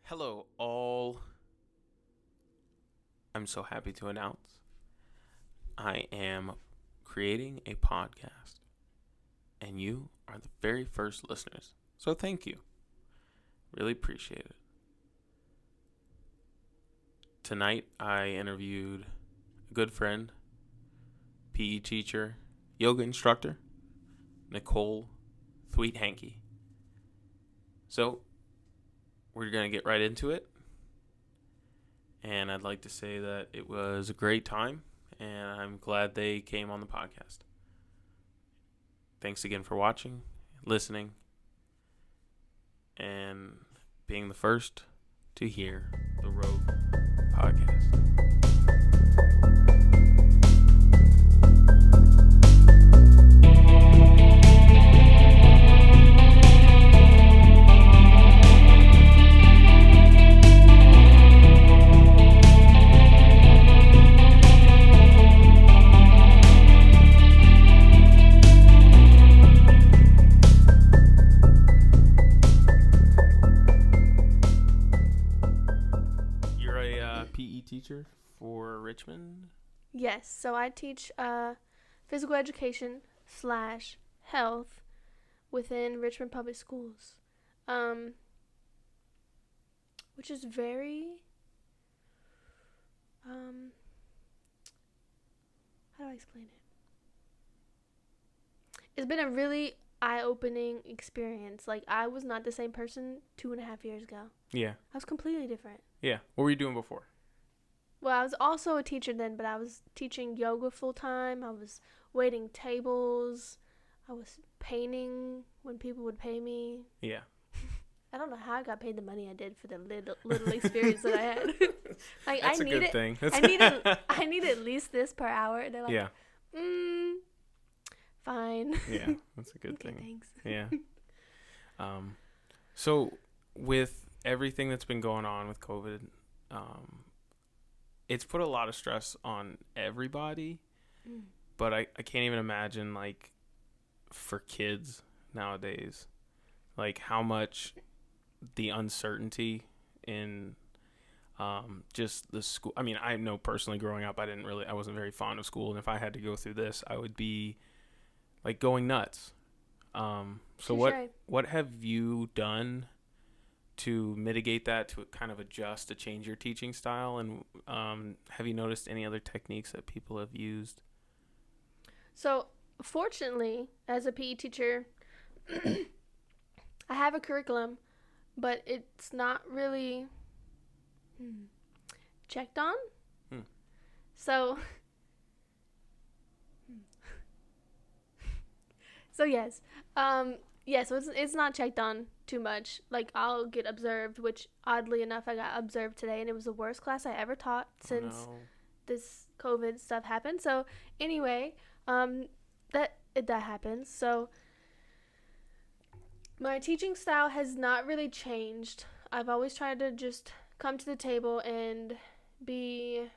Hello, all. I'm so happy to announce I am creating a podcast, and you are the very first listeners. So thank you. Really appreciate it. Tonight, I interviewed a good friend, PE teacher, yoga instructor, Nicole Thweatt Henke. So, we're going to get right into it. And I'd like to say that it was a great time, and I'm glad they came on the podcast. Thanks again for watching, listening, and being the first to hear the Rogue podcast. PE teacher for Richmond? Yes, so I teach physical education / health within Richmond Public Schools, which is very, how do I explain it? It's been a really eye-opening experience. Like, I was not the same person 2.5 years ago. Yeah. I was completely different. Yeah. What were you doing before? Well, I was also a teacher then, but I was teaching yoga full-time. I was waiting tables. I was painting when people would pay me. Yeah. I don't know how I got paid the money I did for the little experience that I had. Like, That's a good thing. I need at least this per hour. They're like, yeah. Fine. Yeah, that's a good Okay, thing. thanks. Yeah. So with everything that's been going on with COVID, it's put a lot of stress on everybody, but I can't even imagine, like, for kids nowadays, like, how much the uncertainty in just the school. I mean, I know personally growing up, I wasn't very fond of school, and if I had to go through this, I would be, like, going nuts. So what have you done to mitigate that, to kind of adjust, to change your teaching style? And have you noticed any other techniques that people have used? So, fortunately, as a PE teacher, I have a curriculum, but it's not really checked on. So, yes. So it's not checked on too much. Like, I'll get observed, which oddly enough I got observed today, and it was the worst class I ever taught since this COVID stuff happened. So anyway, that happens. So my teaching style has not really changed. I've always tried to just come to the table and be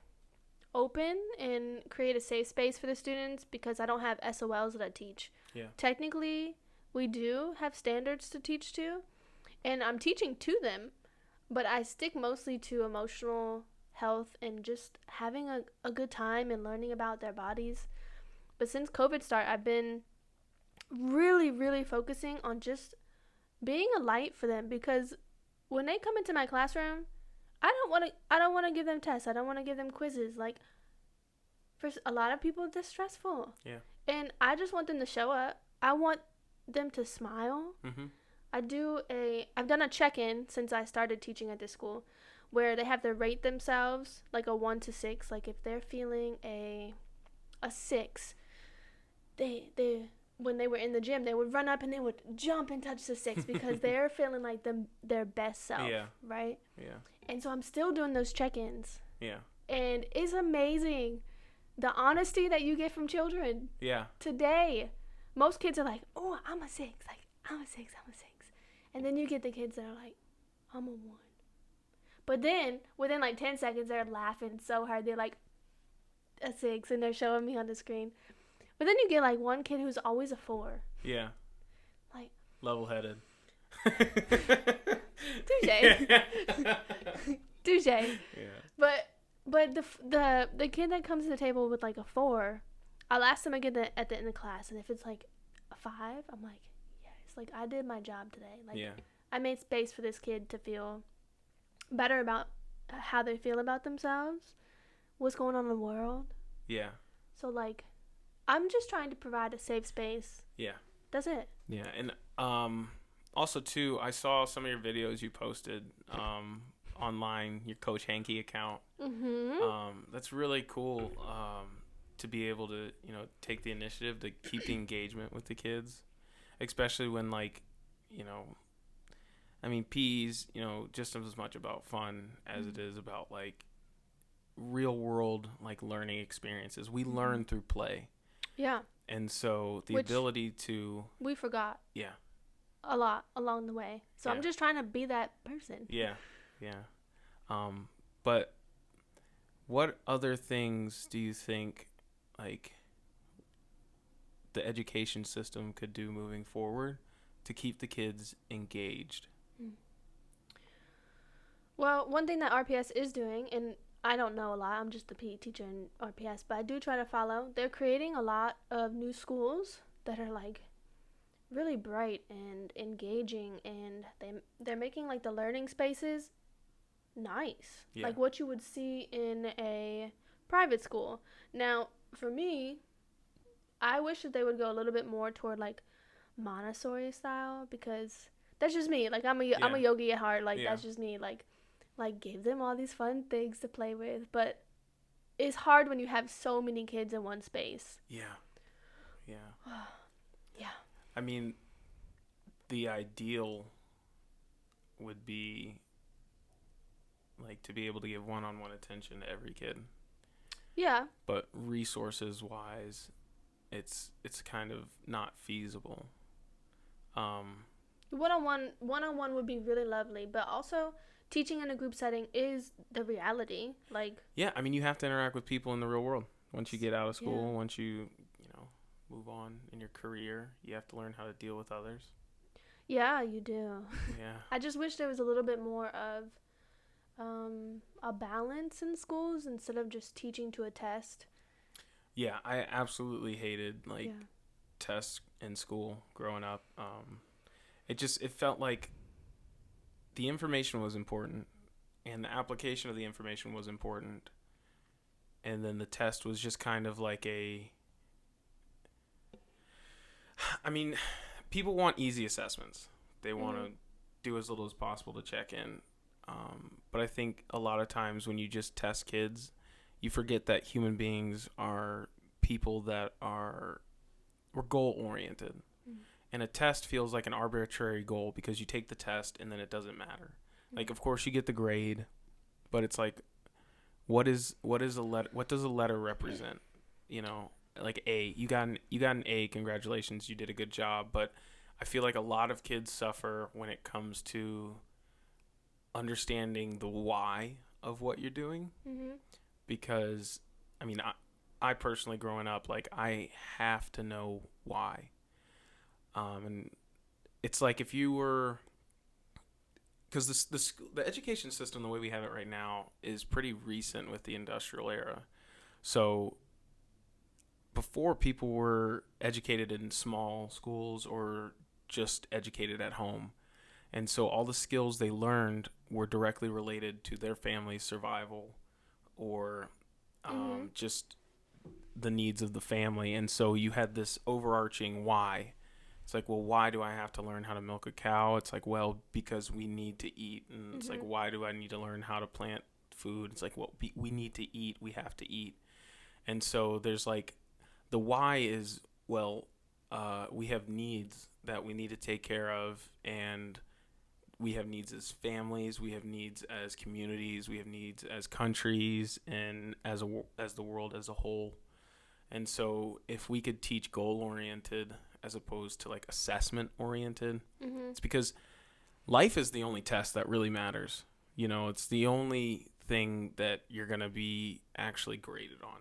open and create a safe space for the students, because I don't have SOLs that I teach. Yeah. Technically, we do have standards to teach to, and I'm teaching to them, but I stick mostly to emotional health and just having a good time and learning about their bodies. But since COVID started, I've been really, really focusing on just being a light for them, because when they come into my classroom, I don't want to give them tests. I don't want to give them quizzes. Like, for a lot of people, it's stressful. Yeah. And I just want them to show up. I want them to smile. Mm-hmm. I've done a check-in since I started teaching at this school, where they have to rate themselves, like a 1 to 6. Like, if they're feeling a 6, they when they were in the gym, they would run up and they would jump and touch the 6 because they're feeling like their best self. Yeah. Right? Yeah. And so I'm still doing those check-ins. Yeah. And it's amazing the honesty that you get from children. Yeah. Today, most kids are like, "Oh, I'm a 6. Like, I'm a 6. And then you get the kids that are like, "I'm a 1. But then, within like 10 seconds, they're laughing so hard. They're like, a 6, and they're showing me on the screen. But then you get like one kid who's always a 4. Yeah. Like, level-headed. Touche. Yeah. But the kid that comes to the table with like a 4, I'll ask them again at the end of class, and if it's like a 5, I'm like, yes, like I did my job today. Like Yeah. I made space for this kid to feel better about how they feel about themselves, what's going on in the world. Yeah. So like, I'm just trying to provide a safe space. Yeah. That's it. Yeah. And also too, I saw some of your videos you posted online, your Coach Henke account. That's really cool. To be able to, take the initiative to keep the engagement with the kids, especially when PE's, just as much about fun as it is about like real world, like learning experiences. We learn through play. Yeah. And so the Which ability to... we forgot. Yeah. A lot along the way. So I'm just trying to be that person. Yeah. Yeah. But what other things do you think, like, the education system could do moving forward to keep the kids engaged? Well, one thing that RPS is doing, and I don't know a lot, I'm just the PE teacher in RPS, but I do try to follow. They're creating a lot of new schools that are like really bright and engaging, and they're making like the learning spaces nice. Yeah. Like what you would see in a private school. Now, for me, I wish that they would go a little bit more toward like Montessori style, because that's just me. Like I'm a yogi at heart. Like that's just me. Like give them all these fun things to play with, but it's hard when you have so many kids in one space. Yeah. Yeah. Yeah. I mean, the ideal would be like to be able to give one-on-one attention to every kid. Yeah. But resources wise, it's kind of not feasible. One-on-one would be really lovely, but also teaching in a group setting is the reality. Like, yeah, I mean, you have to interact with people in the real world. Once you get out of school, once you move on in your career, you have to learn how to deal with others. Yeah, you do. Yeah. I just wish there was a little bit more of a balance in schools instead of just teaching to a test. Yeah, I absolutely hated tests in school growing up. It felt like the information was important and the application of the information was important, and then the test was just kind of like people want easy assessments. They want to do as little as possible to check in. But I think a lot of times when you just test kids, you forget that human beings are people that we're goal oriented. And a test feels like an arbitrary goal because you take the test and then it doesn't matter. Like, of course you get the grade, but it's like, what does a letter represent? Like A, you got an A, congratulations, you did a good job. But I feel like a lot of kids suffer when it comes to understanding the why of what you're doing. Because I personally, growing up, like, I have to know why. And it's like if you were, because the education system, the way we have it right now, is pretty recent with the industrial era. So before, people were educated in small schools or just educated at home. And so all the skills they learned were directly related to their family's survival or just the needs of the family. And so you had this overarching why. It's like, well, why do I have to learn how to milk a cow? It's like, well, because we need to eat. And it's like, why do I need to learn how to plant food? It's like, well, we need to eat. We have to eat. And so there's like, the why is, well, we have needs that we need to take care of, and we have needs as families, we have needs as communities, we have needs as countries, and as the world as a whole. And so if we could teach goal-oriented as opposed to like assessment-oriented, it's because life is the only test that really matters. It's the only thing that you're going to be actually graded on.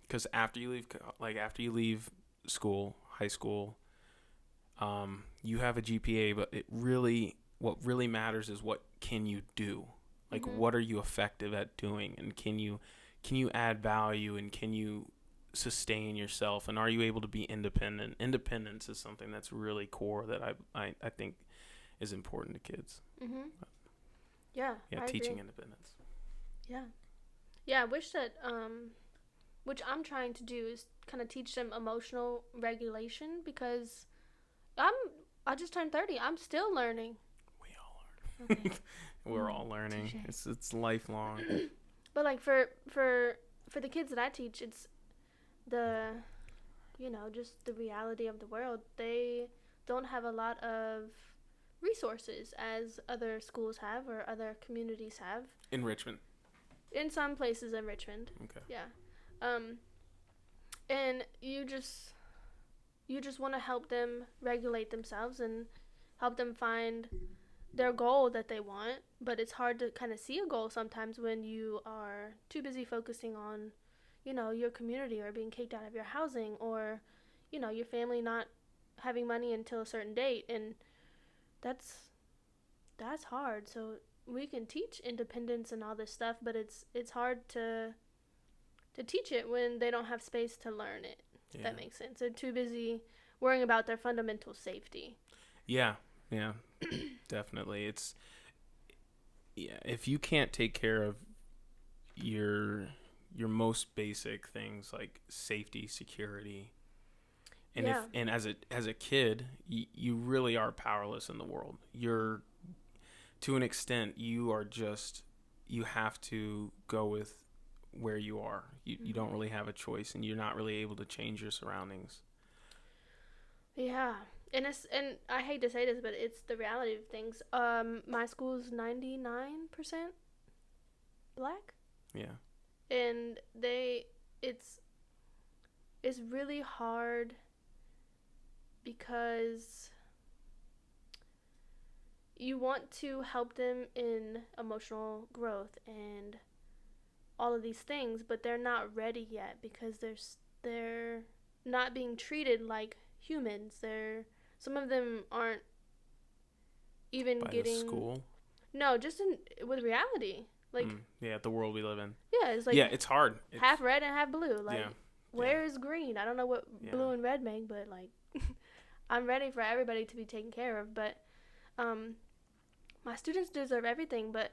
Because after you leave school, high school, you have a GPA, but it really what really matters is what can you do? Like, what are you effective at doing? And can you add value, and can you sustain yourself? And are you able to be independent? Independence is something that's really core that I think is important to kids. Yeah. Yeah, I teaching agree. independence. Yeah. Yeah, I wish that, which I'm trying to do is kind of teach them emotional regulation, because I just turned 30. I'm still learning. We all are. Okay. We're all learning. Touché. It's lifelong. But like for the kids that I teach, it's the, just the reality of the world. They don't have a lot of resources as other schools have or other communities have. In Richmond. In some places in Richmond. Okay. Yeah. And you just want to help them regulate themselves and help them find their goal that they want, but it's hard to kind of see a goal sometimes when you are too busy focusing on, your community, or being kicked out of your housing, or, your family not having money until a certain date, and that's hard. So we can teach independence and all this stuff, but it's hard to teach it when they don't have space to learn it. If that makes sense. They're too busy worrying about their fundamental safety. Yeah, definitely. If you can't take care of your most basic things like safety, security, and as a kid, you really are powerless in the world. You're, to an extent, you have to go with where you are. You don't really have a choice, and you're not really able to change your surroundings. Yeah. And I hate to say this, but it's the reality of things. My school's 99% Black. Yeah. And it's really hard because you want to help them in emotional growth and all of these things, but they're not ready yet because they're not being treated like humans. Some of them aren't even By getting the school. No, just with reality. Like the world we live in. Yeah, it's like it's hard. Half red and half blue. Like where Yeah. is green? I don't know what blue and red make, but like I'm ready for everybody to be taken care of, but my students deserve everything, but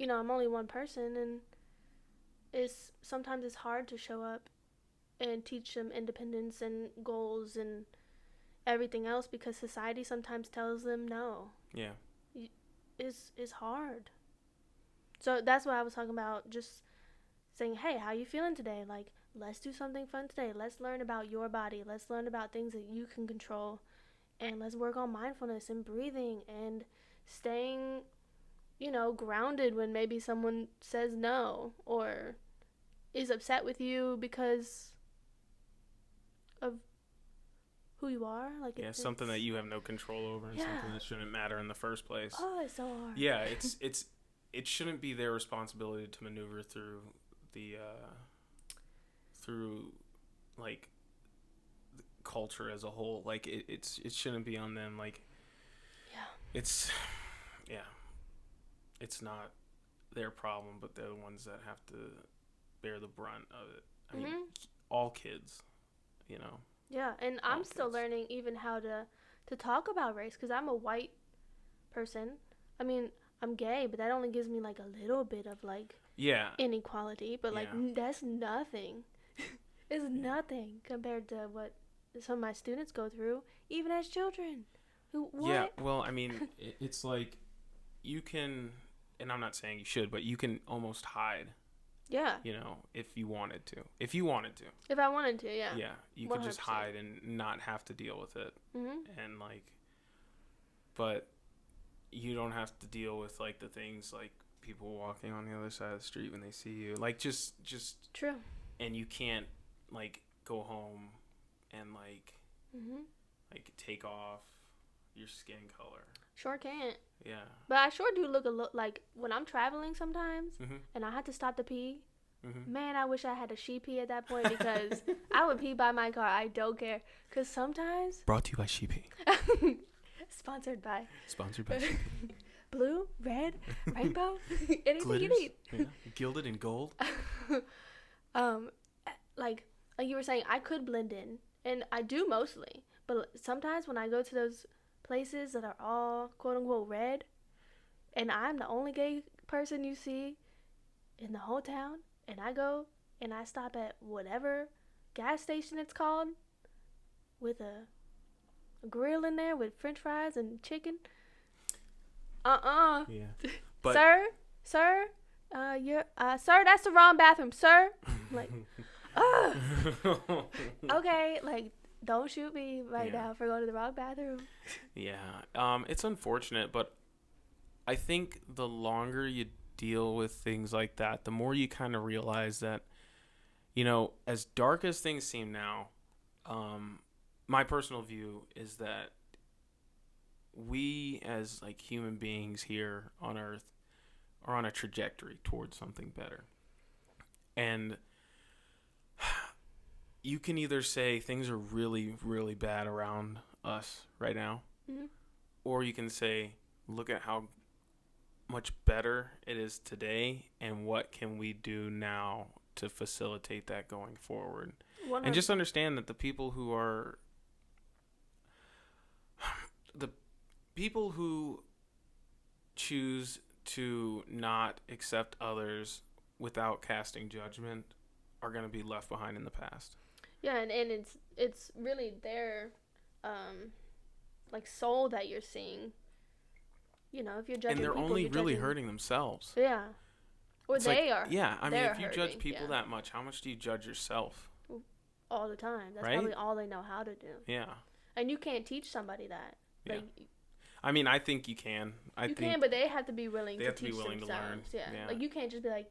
I'm only one person, and sometimes it's hard to show up and teach them independence and goals and everything else because society sometimes tells them no. Yeah. It's hard. So that's what I was talking about, just saying, hey, how you feeling today? Like, let's do something fun today. Let's learn about your body. Let's learn about things that you can control. And let's work on mindfulness and breathing and staying, grounded when maybe someone says no or is upset with you because of who you are. Like something that you have no control over, and something that shouldn't matter in the first place. Oh, it's so hard. Yeah, it shouldn't be their responsibility to maneuver through the like the culture as a whole. Like it shouldn't be on them. Like it's not their problem, but they're the ones that have to bear the brunt of it. I mean, all kids, Yeah, and I'm still learning even how to talk about race, because I'm a white person. I mean, I'm gay, but that only gives me like a little bit of like inequality, but like that's nothing. It's nothing compared to what some of my students go through, even as children. What? Yeah, well, I mean, it's like you can, and I'm not saying you should, but you can almost hide. Yeah. If you wanted to. If I wanted to, yeah. Yeah, you 100%. Could just hide and not have to deal with it. And but you don't have to deal with like the things like people walking on the other side of the street when they see you. Like just True. And you can't like go home and like take off your skin color. Sure can't. Yeah. But I sure do look like when I'm traveling sometimes and I have to stop to pee. Man, I wish I had a she pee at that point, because I would pee by my car. I don't care. Because sometimes... Brought to you by She Pee. Sponsored by blue, red, rainbow, anything Glitters, you need. yeah. Gilded in gold. Like you were saying, I could blend in, and I do mostly. But sometimes when I go to those places that are all quote unquote red, and I'm the only gay person you see in the whole town, and I go and I stop at whatever gas station it's called with a grill in there with french fries and chicken. Yeah. But Sir, sir, that's the wrong bathroom, sir. Like, okay, like, don't shoot me right now for going to the wrong bathroom. Yeah. It's unfortunate, but I think the longer you deal with things like that, the more you kind of realize that, you know, as dark as things seem now, my personal view is that we as like human beings here on Earth are on a trajectory towards something better. And you can either say things are really, really bad around us right now, or you can say, look at how much better it is today and what can we do now to facilitate that going forward. 100. And just understand that the people who choose to not accept others without casting judgment are going to be left behind in the past. Yeah, and it's really their like soul that you're seeing. You know, if you're judging people, and they're only you're really judging... hurting themselves. Yeah. Or it's they like, are. Yeah, I mean, if you hurting, judge people that much, how much do you judge yourself? All the time. That's right? probably all they know how to do. Yeah. And you can't teach somebody that. Like, yeah. I mean, I think you can. You can, but they have to be willing to teach to themselves. learn. Yeah. Yeah. Like, you can't just be like,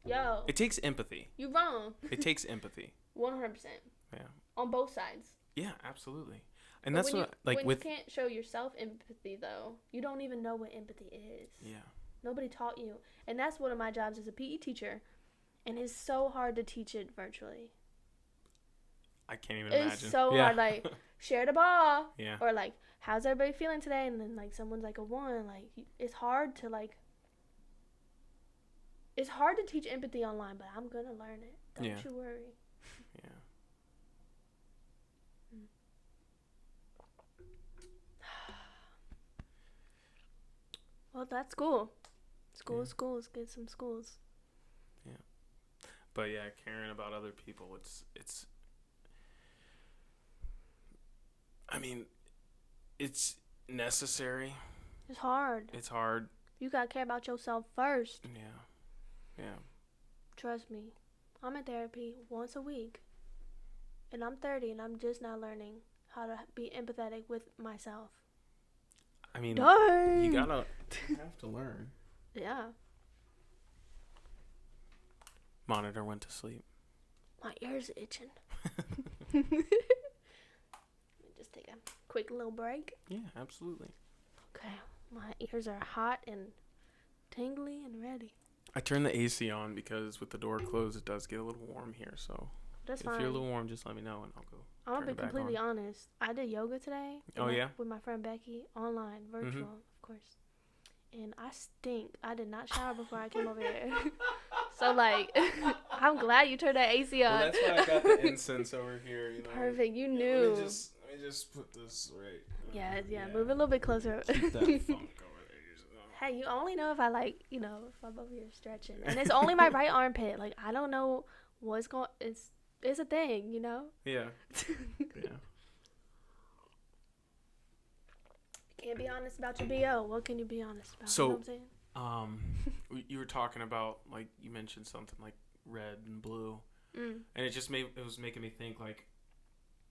yo. It takes empathy. You wrong. It takes empathy. 100%. Yeah. On both sides. Yeah, absolutely. And but that's when you can't show yourself empathy, though, you don't even know what empathy is. Yeah. Nobody taught you. And that's one of my jobs as a PE teacher. And it's so hard to teach it virtually. I can't even imagine. It's so hard. Like, share the ball. Yeah. Or, like, how's everybody feeling today? And then, like, someone's like a 1. Like, it's hard to, like... It's hard to teach empathy online, but I'm going to learn it. Don't you worry. Yeah. Well, that's school. Schools. Get some schools. Yeah. But, yeah, caring about other people, it's... I mean, it's necessary. It's hard. It's hard. You got to care about yourself first. Yeah. Trust me. I'm in therapy once a week. And I'm 30 and I'm just now learning how to be empathetic with myself. I mean, Dang. you have to learn. Yeah. Monitor went to sleep. My ears itching. Just take a quick little break. Yeah, absolutely. Okay. My ears are hot and tingly and ready. I turned the AC on because with the door closed, it does get a little warm here. So that's if fine. you're a little warm, just let me know and I'll go. I'm going to be completely honest. I did yoga today. Oh, yeah? With my friend Becky, online, virtual, of course. And I stink. I did not shower before I came over here. So, like, I'm glad you turned that AC on. Well, that's why I got the incense over here. You know. Perfect. You knew. Let me just put this right. Yeah. Move it a little bit closer. Keep that funk over there. Hey, you only know if I, like, you know, if I'm over here stretching. And it's only my right armpit. Like, I don't know what's going... It's a thing, you know? Yeah. Yeah. Can't be honest about your BO. What can you be honest about? So, you know what I'm saying? You were talking about, like, you mentioned something like red and blue. And it was making me think, like,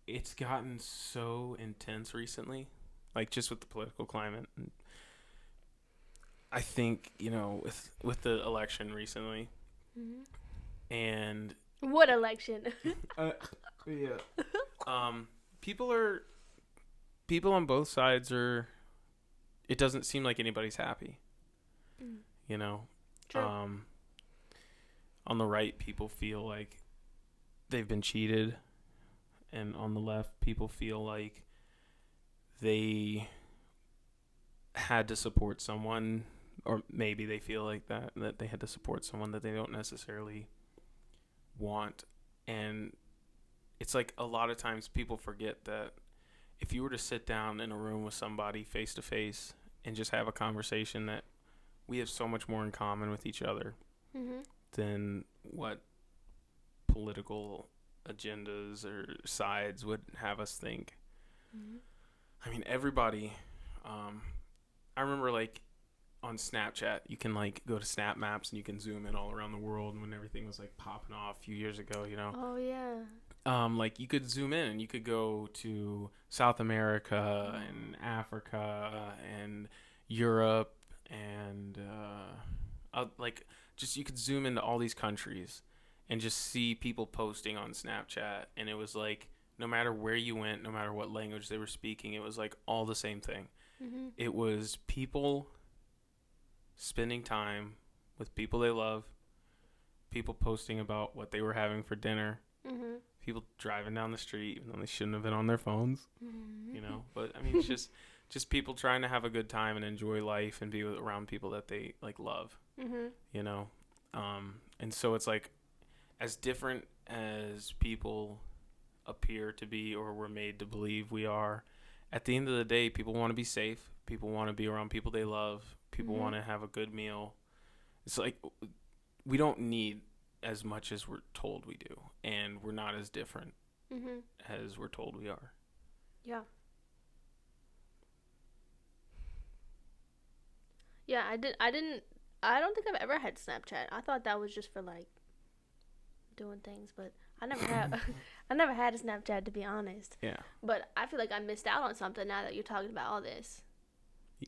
it's gotten so intense recently, like, just with the political climate. And I think, you know, with the election recently, and... What election? Yeah. People on both sides are... It doesn't seem like anybody's happy. You know? True. On the right, people feel like they've been cheated. And on the left, people feel like they had to support someone, or maybe they feel like that they had to support someone that they don't necessarily want. And it's like a lot of times people forget that if you were to sit down in a room with somebody face to face and just have a conversation, that we have so much more in common with each other than what political agendas or sides would have us think. I mean, everybody, I remember like on Snapchat, you can like go to Snap Maps and you can zoom in all around the world when everything was like popping off a few years ago, you know? Oh, yeah. Like you could zoom in and you could go to South America and Africa and Europe and like just you could zoom into all these countries and just see people posting on Snapchat, and it was like no matter where you went, no matter what language they were speaking, it was like all the same thing. It was people spending time with people they love, people posting about what they were having for dinner, people driving down the street even though they shouldn't have been on their phones, you know. But I mean, it's just people trying to have a good time and enjoy life and be around people that they like love, you know. And so it's like, as different as people appear to be or were made to believe we are, at the end of the day, people want to be safe. People want to be around people they love. People want to have a good meal. It's like we don't need as much as we're told we do, and we're not as different as we're told we are. Yeah. Yeah, I don't think I've ever had Snapchat. I thought that was just for like doing things, but I never had a Snapchat, to be honest. Yeah. But I feel like I missed out on something now that you're talking about all this.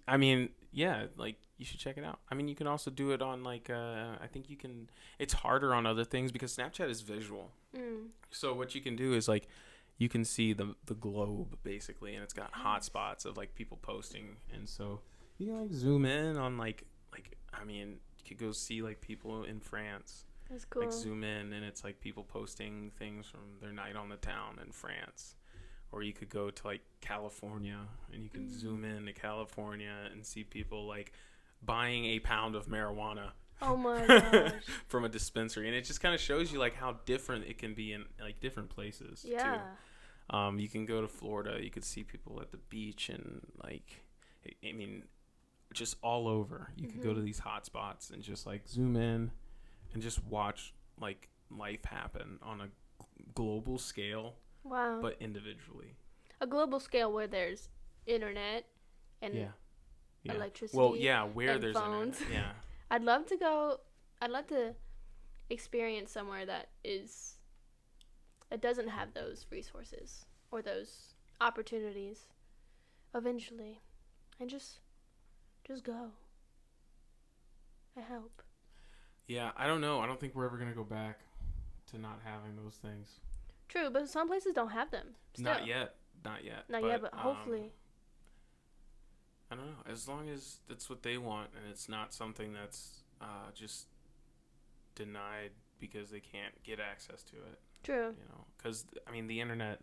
I mean, yeah, like you should check it out. I mean, you can also do it on like I think you can. It's harder on other things because Snapchat is visual. So what you can do is like you can see the globe basically, and it's got hotspots of like people posting, and so you can like zoom in on like I mean, you could go see like people in France. That's cool. Like zoom in, and it's like people posting things from their night on the town in France. Or you could go to like California and you can zoom in to California and see people like buying a pound of marijuana. Oh my gosh. From a dispensary. And it just kind of shows you like how different it can be in like different places yeah. too. You can go to Florida, you could see people at the beach and like, I mean, just all over. You could go to these hot spots and just like zoom in and just watch like life happen on a global scale. Wow. But individually. A global scale where there's internet and electricity. Well, yeah, where and there's phones. internet. Yeah. I'd love to experience somewhere that doesn't have those resources or those opportunities eventually. And just go. I hope. Yeah, I don't know. I don't think we're ever going to go back to not having those things. True, but some places don't have them. Still. Not yet, but hopefully. I don't know. As long as that's what they want, and it's not something that's just denied because they can't get access to it. True. You know, because I mean, the internet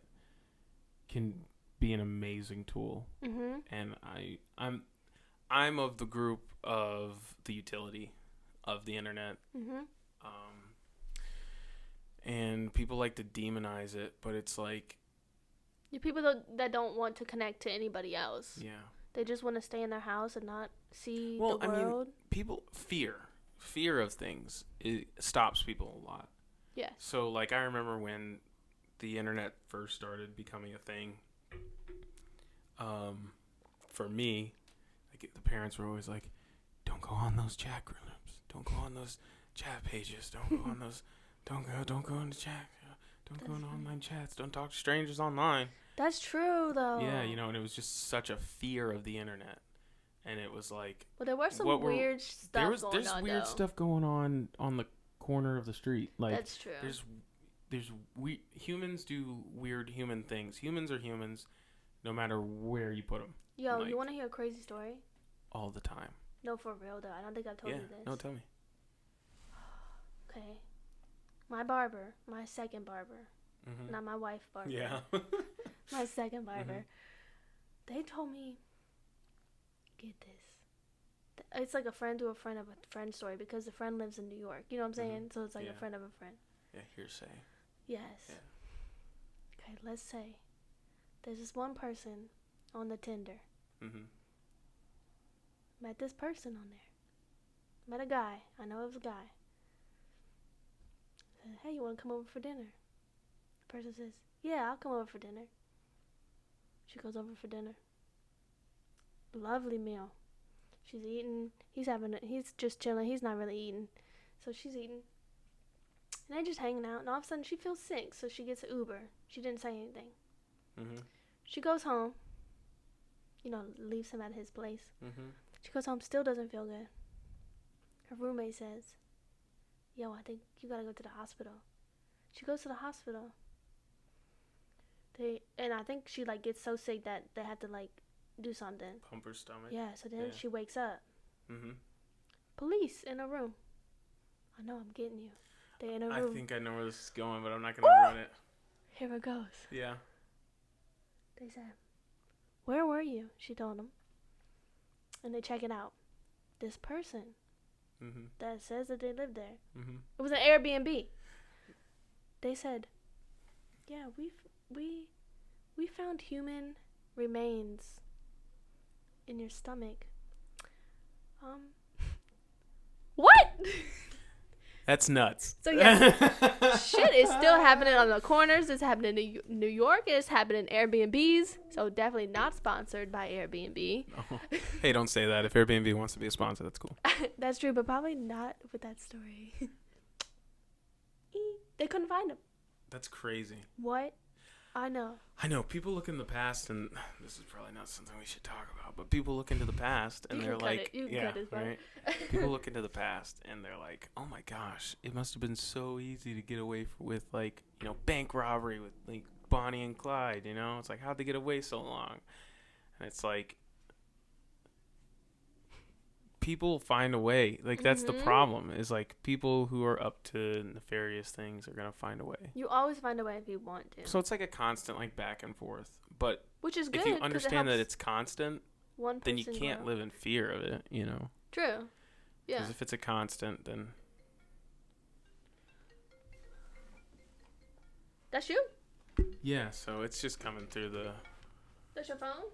can be an amazing tool, and I'm of the group of the utility of the internet. And people like to demonize it, but it's like... People that don't want to connect to anybody else. Yeah. They just want to stay in their house and not see the world. I mean, people... Fear of things, it stops people a lot. Yeah. So, like, I remember when the internet first started becoming a thing, for me, like, the parents were always like, don't go on those chat groups. Don't go on those chat pages. Don't go on those... Don't go in the chat. Don't go in online chats. Don't talk to strangers online. That's true, though. Yeah, you know, and it was just such a fear of the internet. And it was like... Well, there were some weird stuff going on, There's weird stuff going on the corner of the street. Like, that's true. Humans do weird human things. Humans are humans no matter where you put them. Yo, like, you want to hear a crazy story? All the time. No, for real, though. I don't think I've told you this. No, tell me. Okay. My second barber, not my wife barber. Yeah. My second barber. They told me, get this. It's like a friend to a friend of a friend story because the friend lives in New York. You know what I'm saying? So it's like a friend of a friend. Yeah, hearsay. Yes. Yeah. Okay, let's say there's this one person on the Tinder. Mm-hmm. Met this person on there. Met a guy. I know it was a guy. Said, hey, you want to come over for dinner? The person says, yeah, I'll come over for dinner. She goes over for dinner. Lovely meal. She's eating. He's just chilling. He's not really eating. So she's eating. And they're just hanging out. And all of a sudden she feels sick. So she gets an Uber. She didn't say anything. Mm-hmm. She goes home. Leaves him at his place. Mm-hmm. She goes home, still doesn't feel good. Her roommate says, yo, I think you gotta go to the hospital. She goes to the hospital. And I think she, gets so sick that they have to, do something. Pump her stomach. Yeah, so then she wakes up. Mm-hmm. Police in a room. I know, I'm getting you. They in a room. I think I know where this is going, but I'm not going to ruin it. Here it goes. Yeah. They said, where were you? She told them. And they check it out. This person that says that they live there. Mm-hmm. It was an Airbnb. They said, yeah, we found human remains in your stomach. What? That's nuts. So yeah, shit is still happening on the corners. It's happening in New York. It's happening in Airbnbs. So definitely not sponsored by Airbnb. Oh. Hey, don't say that. If Airbnb wants to be a sponsor, that's cool. That's true, but probably not with that story. They couldn't find him. That's crazy. What? I know. People look in the past, and this is probably not something we should talk about, but people look into the past, and they're like, right? People look into the past, and they're like, oh my gosh, it must have been so easy to get away with, bank robbery with, Bonnie and Clyde, It's like, how'd they get away so long? And it's like, people find a way. That's the problem, is, people who are up to nefarious things are going to find a way. You always find a way if you want to. So it's like a constant, back and forth. But which is good, if you understand that it's constant, then you can't live in fear of it, True. Yeah. Because if it's a constant, then... That's you? Yeah, so it's just coming through the... That's your phone?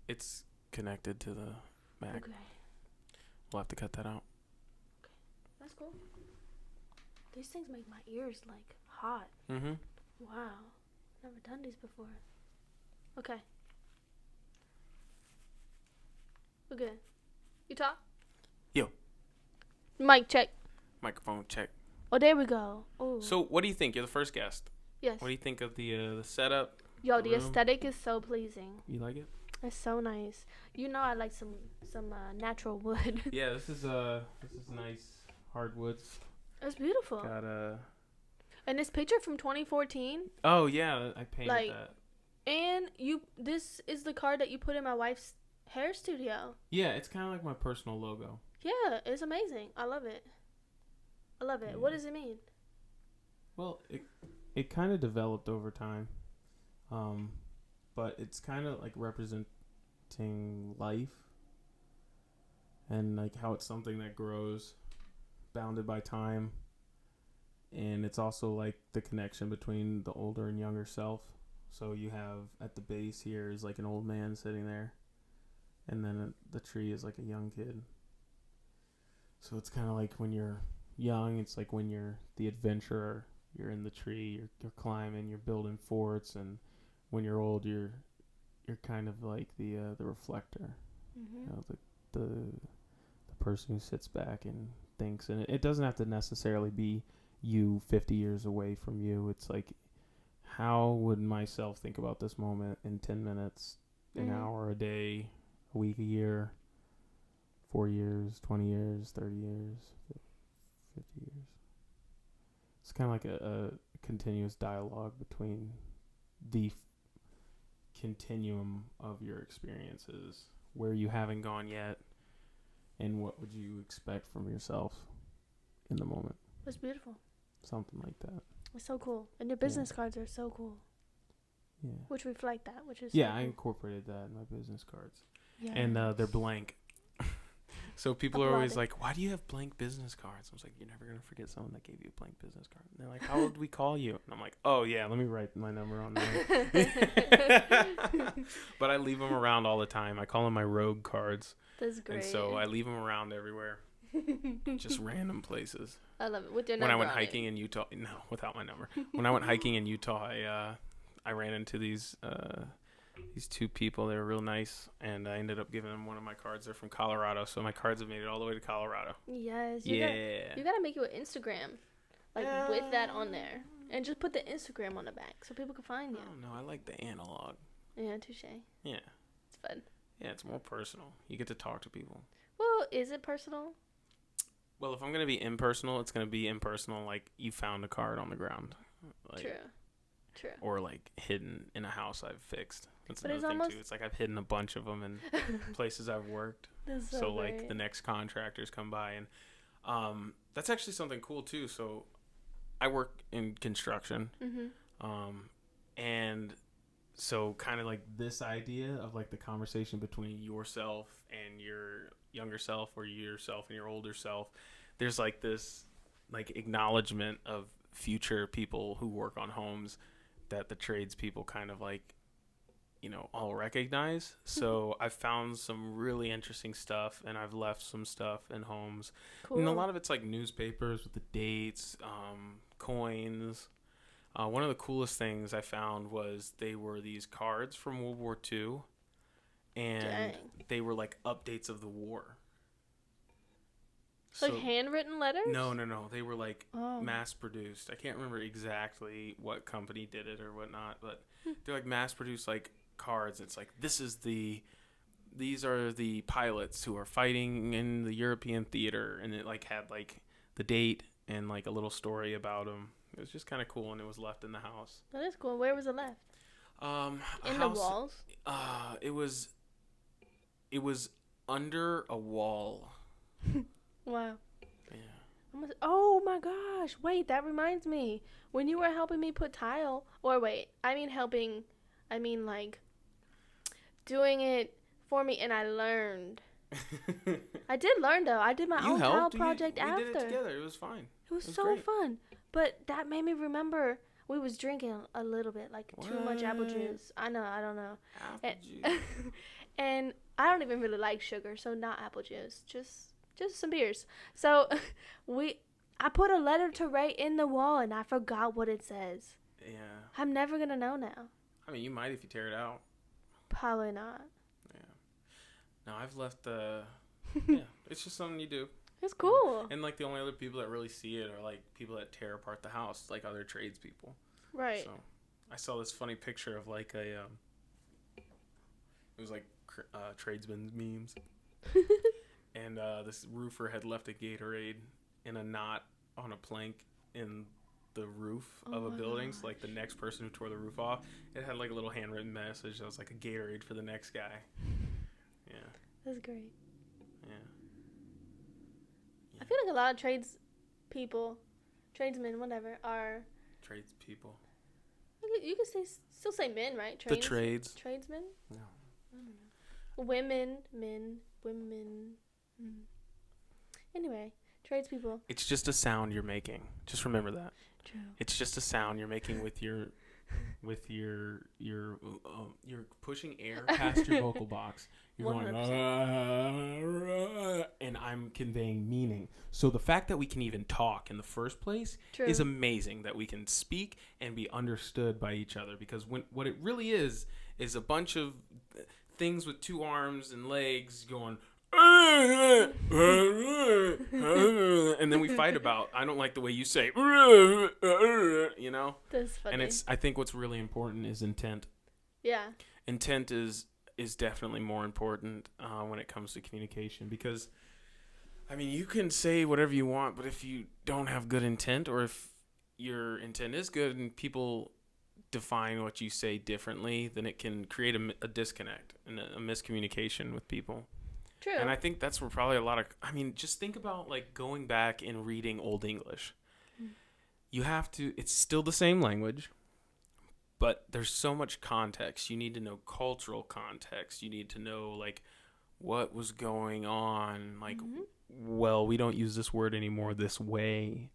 It's connected to the Mac. Okay. We'll have to cut that out. Okay. That's cool. These things make my ears, hot. Mm-hmm. Wow. Never done these before. Okay. We're good. You talk? Yo. Mic check. Microphone check. Oh, there we go. Ooh. So, what do you think? You're the first guest. Yes. What do you think of the setup? Yo, the aesthetic is so pleasing. You like it? It's so nice. I like some natural wood. Yeah, this is nice hardwoods. It's beautiful. Got And this picture from 2014. Oh yeah, I painted that. And this is the card that you put in my wife's hair studio. Yeah, it's kind of like my personal logo. Yeah, it's amazing. I love it. Yeah. What does it mean? Well, it kind of developed over time, but it's kind of representing life and how it's something that grows, bounded by time, and it's also the connection between the older and younger self. So you have at the base here is an old man sitting there, and then the tree is a young kid. So it's kind of when you're young, it's when you're the adventurer, you're in the tree, you're climbing, you're building forts, and when you're old, you're kind of the reflector, the person who sits back and thinks. And it doesn't have to necessarily be you 50 years away from you. It's how would myself think about this moment in 10 minutes, an hour, a day, a week, a year, 4 years, 20 years, 30 years, 50 years. It's kind of a continuous dialogue between the continuum of your experiences, where you haven't gone yet, and what would you expect from yourself in the moment. It's beautiful. Something like that. It's so cool. And your business cards are so cool. Yeah. Which reflect that, which is yeah, so cool. I incorporated that in my business cards. and they're blank. So people are always Applauded. like, "Why do you have blank business cards?" I was like, "You're never gonna forget someone that gave you a blank business card." And they're like, "How would we call you?" And I'm like, "Oh yeah, let me write my number on there." But I leave them around all the time. I call them my rogue cards. That's great. And so I leave them around everywhere, just random places. I love it. With your When number I went on hiking in Utah, no, without my number. When I went hiking in Utah, I ran into these two people. They were real nice, and I ended up giving them one of my cards. They're from Colorado, so my cards have made it all the way to Colorado. Yes. You gotta make you an Instagram, with that on there, and just put the Instagram on the back so people can find you. I don't know. I like the analog. Yeah, touche. Yeah. It's fun. Yeah, it's more personal. You get to talk to people. Well, is it personal? Well, if I'm gonna be impersonal, it's gonna be impersonal. Like you found a card on the ground. True. Or like hidden in a house I've fixed. That's But another thing too. It's like I've hidden a bunch of them in places I've worked. That's So great. like the next contractors come by, and that's actually something cool too. So I work in construction, and so kind of like this idea of like the conversation between yourself and your younger self, or yourself and your older self. There's like this like acknowledgement of future people who work on homes that the tradespeople kind of like, all recognize. So I've found some really interesting stuff, and I've left some stuff in homes. Cool. And a lot of it's like newspapers with the dates, coins. One of the coolest things I found was they were these cards from World War II, and they were like updates of the war. So, like handwritten letters? No. They were like mass produced. I can't remember exactly what company did it or whatnot, but they're like mass produced like cards. It's like, these are the pilots who are fighting in the European theater, and it like had like the date and like a little story about them. It was just kind of cool, and it was left in the house. That is cool. Where was it left? In the walls? It was under a wall. Wow. Yeah. Oh my gosh. Wait, that reminds me. When you were helping me put tile, I mean like doing it for me, and I learned. I did learn though. I did my own tile project after. We did it together. It was fine. It was so great. Fun. But that made me remember we was drinking a little bit, like too much apple juice. I don't know. Apple juice. And I don't even really like sugar, so not apple juice. Just some beers. So I put a letter to write in the wall, and I forgot what it says. Yeah. I'm never gonna know now. I mean, you might if you tear it out. Probably not. Yeah. No, I've left yeah, it's just something you do. It's cool. And like the only other people that really see it are like people that tear apart the house, like other tradespeople. Right. So I saw this funny picture of like it was like tradesmen's memes. And this roofer had left a Gatorade in a knot on a plank in the roof of a building. So like the next person who tore the roof off, it had like a little handwritten message that was like a Gatorade for the next guy. Yeah. That's great. Yeah. I feel like a lot of tradesmen, whatever, are tradespeople. You can still say men, right? The trades. Tradesmen? No. I don't know. Women, men, women. Anyway, tradespeople. It's just a sound you're making. Just remember that. True. It's just a sound you're making with your you're pushing air past your vocal box. You're 100%. Going, and I'm conveying meaning. So the fact that we can even talk in the first place is amazing. That we can speak and be understood by each other. Because what it really is a bunch of things with two arms and legs going. And then we fight about, I don't like the way you say, you know. That's funny. And I think what's really important is intent. Yeah. Intent is definitely more important when it comes to communication, because I mean, you can say whatever you want, but if you don't have good intent, or if your intent is good and people define what you say differently, then it can create a disconnect and a miscommunication with people. True. And I think that's where probably a lot of, I mean, just think about like going back and reading Old English. You have to, it's still the same language, but there's so much context. You need to know cultural context. You need to know like what was going on. Like, well, we don't use this word anymore this way.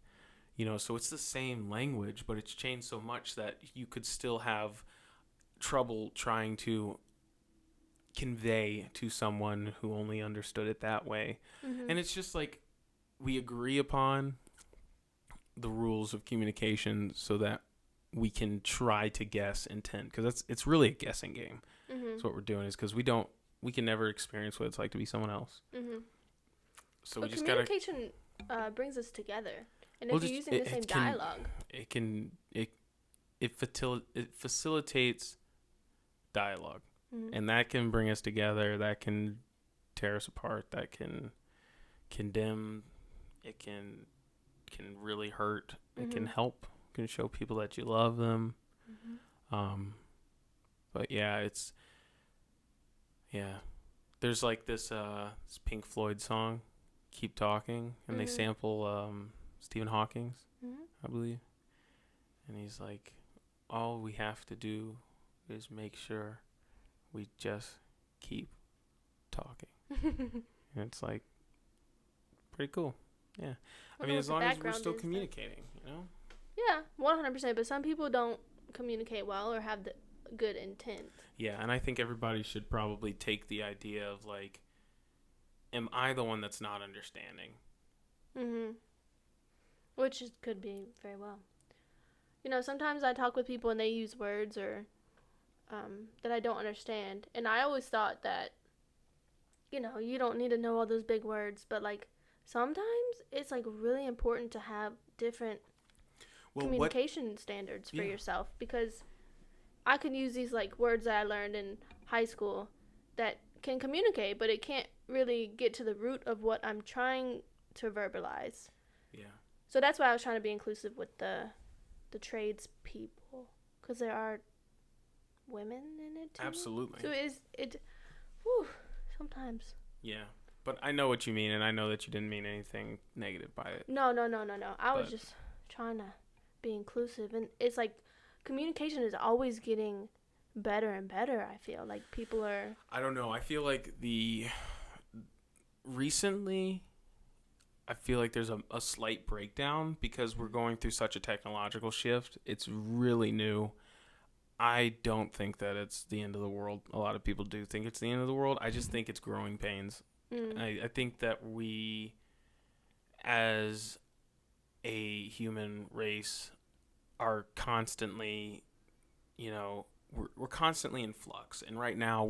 You know, so it's the same language, but it's changed so much that you could still have trouble trying to convey to someone who only understood it that way. And it's just like we agree upon the rules of communication so that we can try to guess intent, because it's really a guessing game. That's what we're doing, is because we can never experience what it's like to be someone else. So we just gotta, communication brings us together, and if you're using the same dialogue, it facilitates dialogue. And that can bring us together. That can tear us apart. That can condemn. It can really hurt. It can help. It can show people that you love them. But yeah, there's like this Pink Floyd song, "Keep Talking," and they sample Stephen Hawking's, I believe. And he's like, all we have to do is make sure we just keep talking. And it's like pretty cool. Yeah. I mean, as long as we're still communicating, you know? Yeah, 100%. But some people don't communicate well or have the good intent. Yeah, and I think everybody should probably take the idea of like, am I the one that's not understanding? Which could be very well. You know, sometimes I talk with people and they use words or that I don't understand. And I always thought that, you know, you don't need to know all those big words. But, like, sometimes it's, like, really important to have different communication standards for yourself. Because I can use these, like, words that I learned in high school that can communicate, but it can't really get to the root of what I'm trying to verbalize. Yeah. So that's why I was trying to be inclusive with the trades people. Because there are women in it too. Absolutely. So sometimes. Yeah. But I know what you mean, and I know that you didn't mean anything negative by it. No. I was just trying to be inclusive. And it's like communication is always getting better and better, I feel. Like people are... I don't know. I feel like recently, I feel like there's a slight breakdown because we're going through such a technological shift. It's really new. I don't think that it's the end of the world. A lot of people do think it's the end of the world. I just think it's growing pains. I think that we, as a human race, are constantly, you know, we're constantly in flux. And right now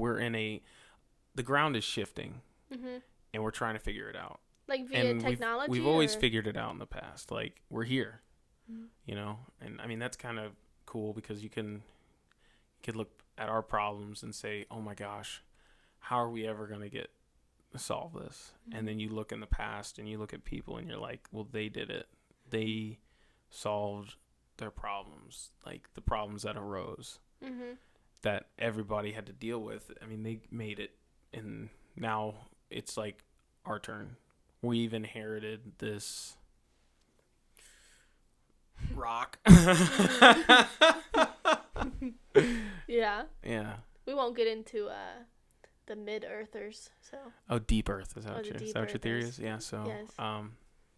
the ground is shifting, and we're trying to figure it out. Like via technology? We've always figured it out in the past. Like, we're here, you know? And, I mean, that's kind of cool because you could look at our problems and say, oh, my gosh, how are we ever going to solve this? And then you look in the past and you look at people and you're like, well, they did it. They solved their problems, like the problems that arose that everybody had to deal with. I mean, they made it, and now it's like our turn. We've inherited this rock. Yeah. Yeah. We won't get into the mid-earthers. So. Oh, deep Earth. Is that what your theory is? Yeah. So. Yes.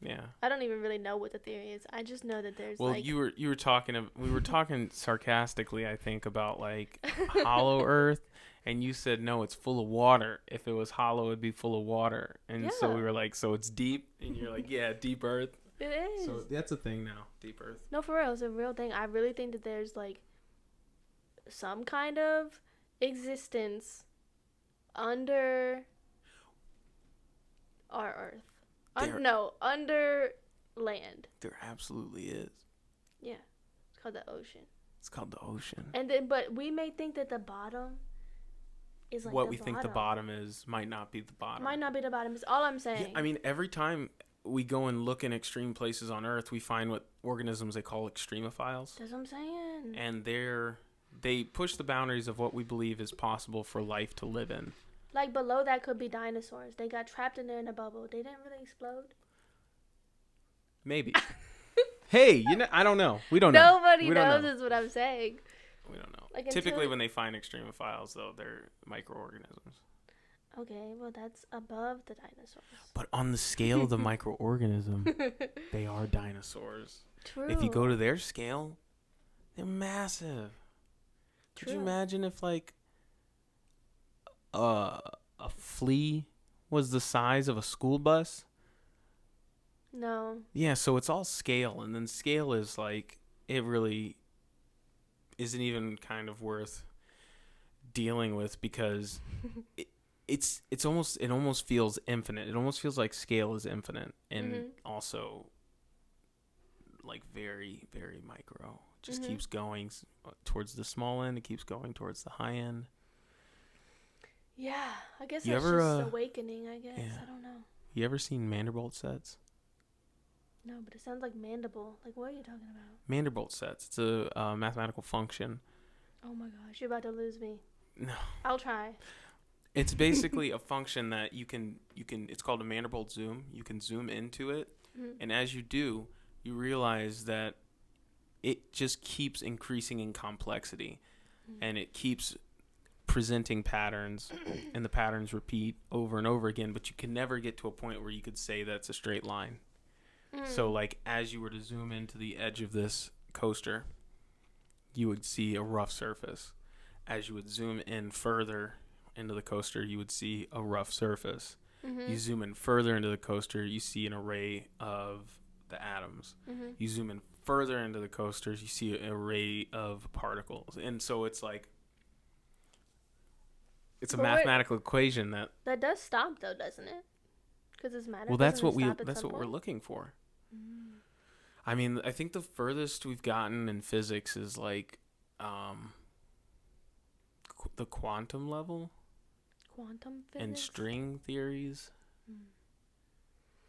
Yeah. I don't even really know what the theory is. I just know that there's you were talking. We were talking sarcastically, I think, about like hollow Earth. And you said, no, it's full of water. If it was hollow, it'd be full of water. And so we were like, so it's deep? And you're like, yeah, deep Earth. It is. So that's a thing now, deep Earth. No, for real. It's a real thing. I really think that there's, like, some kind of existence under our Earth. Under land. There absolutely is. Yeah. It's called the ocean. It's called the ocean. And then, but we may think that the bottom... is like what we think the bottom is might not be the bottom. Might not be the bottom is all I'm saying. Yeah, I mean, every time we go and look in extreme places on Earth, we find what organisms they call extremophiles. That's what I'm saying. And they push the boundaries of what we believe is possible for life to live in. Like below that could be dinosaurs. They got trapped in there in a bubble. They didn't really explode. Maybe. Hey, I don't know. We don't know. Nobody knows is what I'm saying. We don't know. Like typically when they find extremophiles, though, they're microorganisms. Okay, well, that's above the dinosaurs. But on the scale of the microorganism, they are dinosaurs. True. If you go to their scale, they're massive. True. Could you imagine if, like, a flea was the size of a school bus? No. Yeah, so it's all scale, and then scale is, like, it really isn't even kind of worth dealing with because it almost feels infinite. It almost feels like scale is infinite and also like very, very micro. Just keeps going towards the small end. It keeps going towards the high end. Yeah, I guess that's just awakening, I guess. Yeah. I don't know. You ever seen Mandelbrot sets? No, but it sounds like mandible. Like, what are you talking about? Mandelbrot sets. It's a mathematical function. Oh my gosh, you're about to lose me. No. I'll try. It's basically a function that you can. It's called a Mandelbrot zoom. You can zoom into it, and as you do, you realize that it just keeps increasing in complexity, and it keeps presenting patterns, and the patterns repeat over and over again. But you can never get to a point where you could say that's a straight line. So, like, as you were to zoom into the edge of this coaster, you would see a rough surface. As you would zoom in further into the coaster, you would see a rough surface. You zoom in further into the coaster, you see an array of the atoms. You zoom in further into the coasters, you see an array of particles. And so it's like, it's a mathematical equation that does stop, though, doesn't it? Because it's matter. Well, that's what we're looking for. I mean, I think the furthest we've gotten in physics is like the quantum level. Quantum physics? And string theories.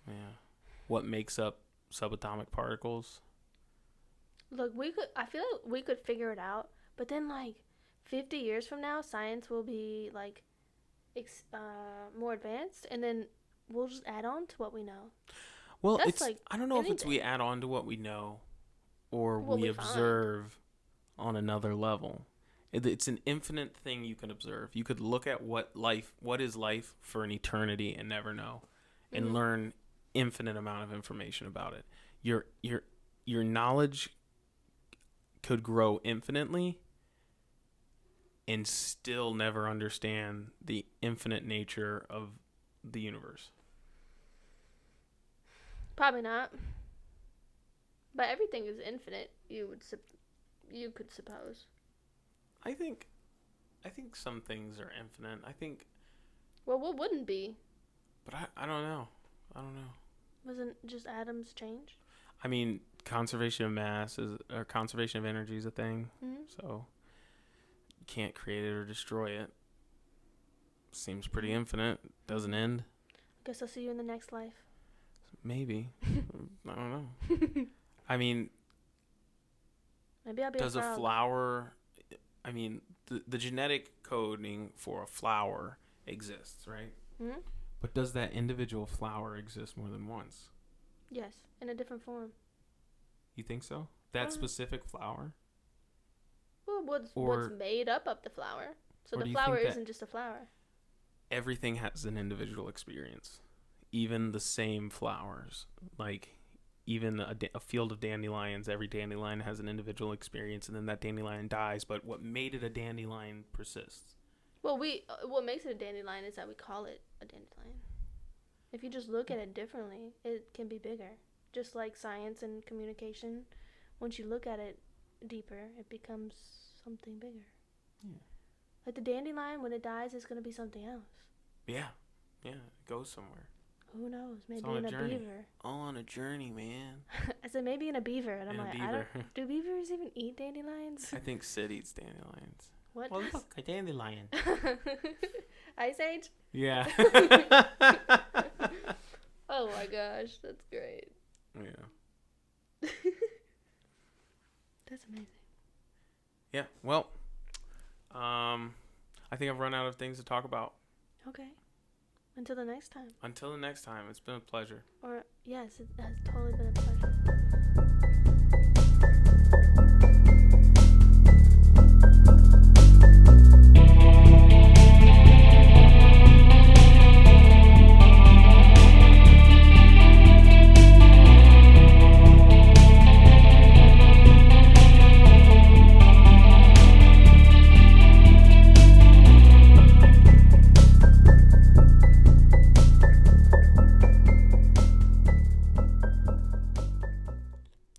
Yeah. What makes up subatomic particles? Look, I feel like we could figure it out, but then like 50 years from now, science will be like more advanced, and then we'll just add on to what we know. Well, that's like I don't know if it's we add on to what we know or we observe on another level. It's an infinite thing you can observe. You could look at what is life for an eternity and never know, and learn infinite amount of information about it. Your knowledge could grow infinitely and still never understand the infinite nature of the universe. Probably not. But everything is infinite, you could suppose. I think some things are infinite. Well, what wouldn't be? But I don't know. Wasn't just atoms change? I mean, conservation of mass or conservation of energy is a thing. So you can't create it or destroy it. Seems pretty infinite. Doesn't end. Guess I'll see you in the next life. Maybe. I don't know. I mean, maybe I'll be does a flower... I mean, the genetic coding for a flower exists, right? But does that individual flower exist more than once? Yes, in a different form. You think so? That specific flower? Well, what's made up of the flower? So the flower isn't just a flower. Everything has an individual experience. Even the same flowers. Like, even a field of dandelions, every dandelion has an individual experience, and then that dandelion dies, but what made it a dandelion persists. Well, what makes it a dandelion is that we call it a dandelion. If you just look at it differently, it can be bigger. Just like science and communication, once you look at it deeper, it becomes something bigger. Yeah. Like the dandelion, when it dies, it's going to be something else. Yeah. Yeah, it goes somewhere. Who knows? Maybe in a beaver. On a journey, man. I said maybe in a beaver, and I'm like, do beavers even eat dandelions? I think Sid eats dandelions. What? Well, look, a dandelion. Ice Age? Yeah. Oh my gosh, that's great. Yeah. That's amazing. Yeah, well, I think I've run out of things to talk about. Okay. Until the next time. Until the next time. It's been a pleasure. Or, yes, it has totally been a pleasure.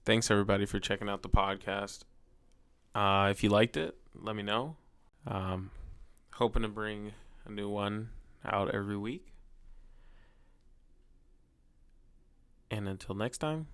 Thanks everybody for checking out the podcast. If you liked it, let me know. Hoping to bring a new one out every week. And until next time,